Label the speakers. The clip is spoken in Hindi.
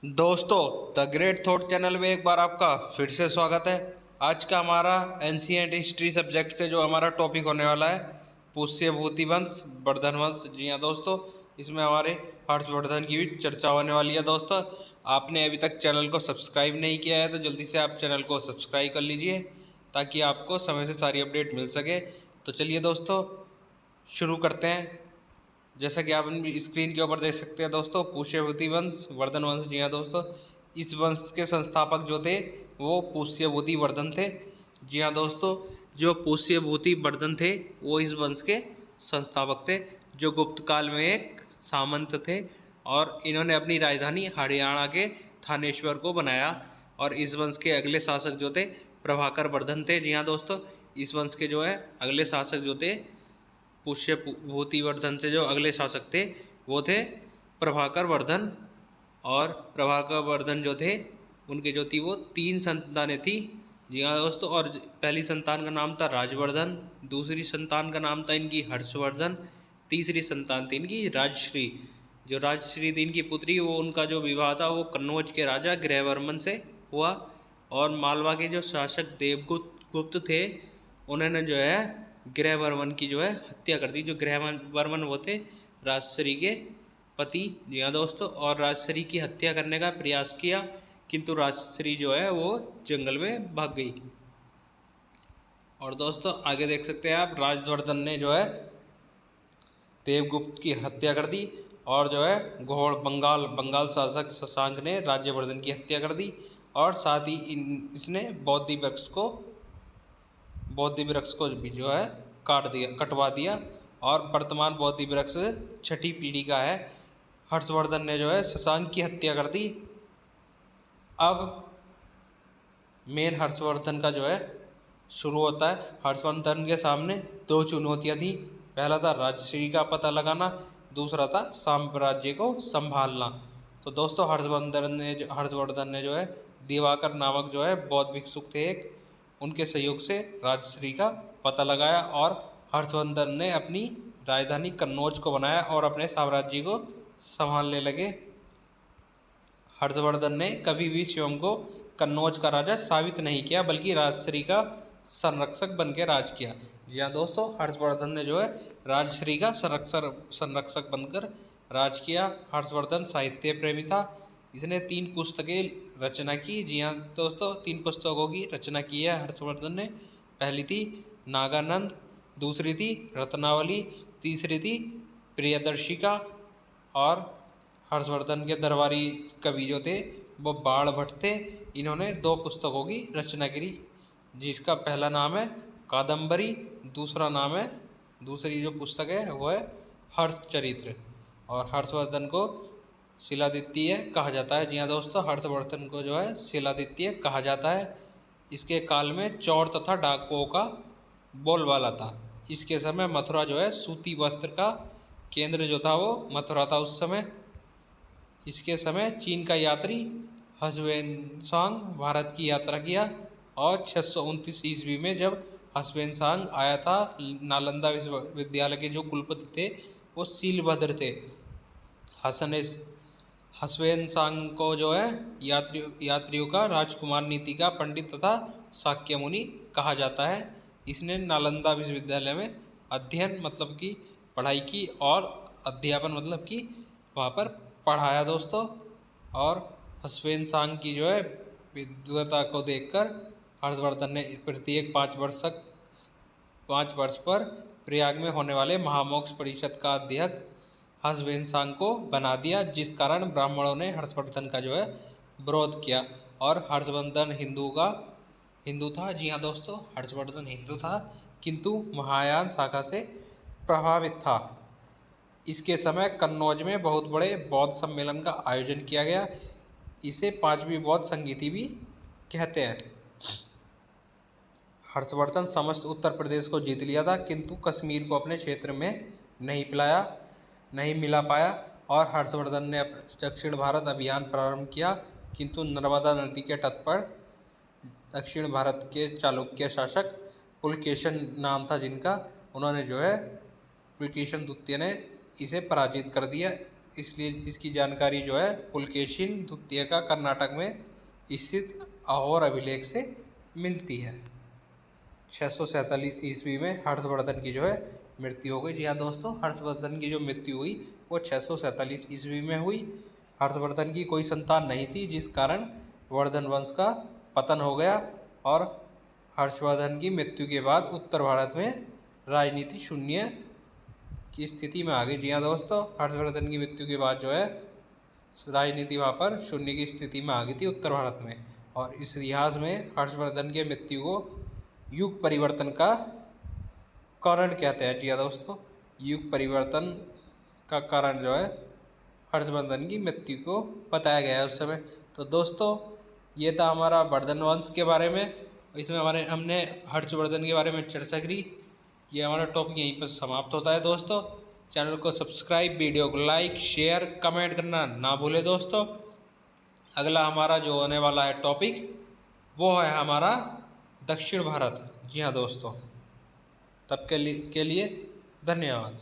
Speaker 1: दोस्तों, द ग्रेट थॉट चैनल में एक बार आपका फिर से स्वागत है। आज का हमारा एंशिएंट हिस्ट्री सब्जेक्ट से जो हमारा टॉपिक होने वाला है पुष्य भूति वंश वर्धन वंश। जी हाँ दोस्तों, इसमें हमारे हर्षवर्धन की भी चर्चा होने वाली है। दोस्तों, आपने अभी तक चैनल को सब्सक्राइब नहीं किया है तो जल्दी से आप चैनल को सब्सक्राइब कर लीजिए ताकि आपको समय से सारी अपडेट मिल सके। तो चलिए दोस्तों, शुरू करते हैं। जैसा कि आप स्क्रीन के ऊपर देख सकते हैं दोस्तों, पुष्यभूति वंश वर्धन वंश। जी हाँ दोस्तों, इस वंश के संस्थापक जो थे वो पुष्यभूति वर्धन थे। जी हाँ दोस्तों, जो पुष्यभूति वर्धन थे वो इस वंश के संस्थापक थे, जो गुप्त काल में एक सामंत थे और इन्होंने अपनी राजधानी हरियाणा के थानेश्वर को बनाया। और इस वंश के अगले शासक जो थे प्रभाकर वर्धन थे। जी हाँ दोस्तों, इस वंश के जो है अगले शासक जो थे पुष्यभूति वर्धन से जो अगले शासक थे वो थे प्रभाकर वर्धन। और प्रभाकर वर्धन जो थे उनके जो थी वो 3 संतानें थी। जी हाँ दोस्तों, और पहली संतान का नाम था राजवर्धन, दूसरी संतान का नाम था इनकी हर्षवर्धन, तीसरी संतान थी इनकी राजश्री। जो राजश्री थी इनकी पुत्री, वो उनका जो विवाह था वो कन्नौज के राजा गृहवर्मन से हुआ। और मालवा के जो शासक देवगुप्त गुप्त थे उन्होंने जो है गृहवर्मन की जो है हत्या कर दी। जो गृहवर्मन वो थे राजश्री के पति। जी हाँ दोस्तों, और राजश्री की हत्या करने का प्रयास किया किंतु राजश्री जो है वो जंगल में भाग गई। और दोस्तों आगे देख सकते हैं आप, राजवर्धन ने जो है देवगुप्त की हत्या कर दी और जो है घोड़ बंगाल शासक शशांक ने राज्यवर्धन की हत्या कर दी। और साथ ही इसने बौद्धि वृक्ष को भी जो है कटवा दिया। और वर्तमान बौद्धि वृक्ष छठी पीढ़ी का है। हर्षवर्धन ने जो है शशांक की हत्या कर दी। अब मेन हर्षवर्धन का जो है शुरू होता है। हर्षवर्धन के सामने 2 चुनौतियां थी। पहला था राजश्री का पता लगाना, दूसरा था साम्राज्य को संभालना। तो दोस्तों हर्षवर्धन ने जो है दिवाकर नामक जो है बौद्ध भिक्षुक थे एक, उनके सहयोग से राजश्री का पता लगाया और हर्षवर्धन ने अपनी राजधानी कन्नौज को बनाया और अपने साम्राज्य को संभालने लगे। हर्षवर्धन ने कभी भी स्वयं को कन्नौज का राजा साबित नहीं किया बल्कि राजश्री का संरक्षक बन के राज किया। जी हाँ दोस्तों, हर्षवर्धन ने जो है राजश्री का संरक्षक बनकर राज किया। हर्षवर्धन साहित्य प्रेमी था। इसने 3 पुस्तकें रचना की। जी हाँ दोस्तों, 3 पुस्तकों की रचना की है हर्षवर्धन ने। पहली थी नागानंद, दूसरी थी रत्नावली, तीसरी थी प्रियदर्शिका। और हर्षवर्धन के दरबारी कवि जो थे वो बाण भट्ट थे। इन्होंने 2 पुस्तकों की रचना करी, जिसका पहला नाम है कादम्बरी, दूसरी जो पुस्तक है वो है हर्षचरित्र। और हर्षवर्धन को शिलादित्य कहा जाता है। जी हाँ दोस्तों, हर्षवर्धन को जो है शिलादित्य कहा जाता है। इसके काल में चौर तथा डाकुओं का बोलबाला था। इसके समय मथुरा जो है सूती वस्त्र का केंद्र जो था वो मथुरा था उस समय। इसके समय चीन का यात्री हसवेनसांग भारत की यात्रा किया और 629 ईस्वी में जब हसवेनसांग आया था, नालंदा विश्वविद्यालय के जो कुलपति थे वो शीलभद्र थे। हसवेनसांग को जो है यात्रियों का राजकुमार, नीति का पंडित तथा शाक्य मुनि कहा जाता है। इसने नालंदा विश्वविद्यालय में अध्ययन मतलब कि पढ़ाई की और अध्यापन मतलब कि वहाँ पर पढ़ाया दोस्तों। और हसवेनसांग की जो है विद्वता को देखकर हर्षवर्धन ने प्रत्येक 5 वर्ष पर प्रयाग में होने वाले महामोक्ष परिषद का अध्यक्ष हसवेनसांग को बना दिया, जिस कारण ब्राह्मणों ने हर्षवर्धन का जो है विरोध किया। और हर्षवर्धन हिंदू था। जी हाँ दोस्तों, हर्षवर्धन हिंदू था किंतु महायान शाखा से प्रभावित था। इसके समय कन्नौज में बहुत बड़े बौद्ध सम्मेलन का आयोजन किया गया। इसे 5वीं बौद्ध संगीति भी कहते हैं। हर्षवर्धन समस्त उत्तर प्रदेश को जीत लिया था किंतु कश्मीर को अपने क्षेत्र में नहीं मिला पाया। और हर्षवर्धन ने दक्षिण भारत अभियान प्रारंभ किया किंतु नर्मदा नदी के तट पर दक्षिण भारत के चालुक्य शासक पुलकेशन नाम था जिनका, उन्होंने जो है पुलकेशन द्वितीय ने इसे पराजित कर दिया। इसलिए इसकी जानकारी जो है पुलकेशिन द्वितीय का कर्नाटक में स्थित अहोर अभिलेख से मिलती है। 647 ईस्वी में हर्षवर्धन की जो है मृत्यु हो गई। जी हाँ दोस्तों, हर्षवर्धन की जो मृत्यु हुई वो 647 ईस्वी में हुई। हर्षवर्धन की कोई संतान नहीं थी, जिस कारण वर्धन वंश का पतन हो गया और हर्षवर्धन की मृत्यु के बाद उत्तर भारत में राजनीति शून्य की स्थिति में आ गई। जी हाँ दोस्तों, हर्षवर्धन की मृत्यु के बाद जो है राजनीति वहाँ पर शून्य की स्थिति में आ गई थी उत्तर भारत में। और इस इतिहास में हर्षवर्धन के मृत्यु को युग परिवर्तन का कारण कहते हैं। जी हाँ दोस्तों, युग परिवर्तन का कारण जो है हर्षवर्धन की मृत्यु को बताया गया है उस समय। तो दोस्तों, ये था हमारा वर्धन वंश के बारे में। इसमें हमने हर्षवर्धन के बारे में चर्चा करी। ये हमारा टॉपिक यहीं पर समाप्त होता है दोस्तों। चैनल को सब्सक्राइब, वीडियो को लाइक, शेयर, कमेंट करना ना भूलें दोस्तों। अगला हमारा जो होने वाला है टॉपिक वो है हमारा दक्षिण भारत। जी हाँ दोस्तों, तब के लिए धन्यवाद।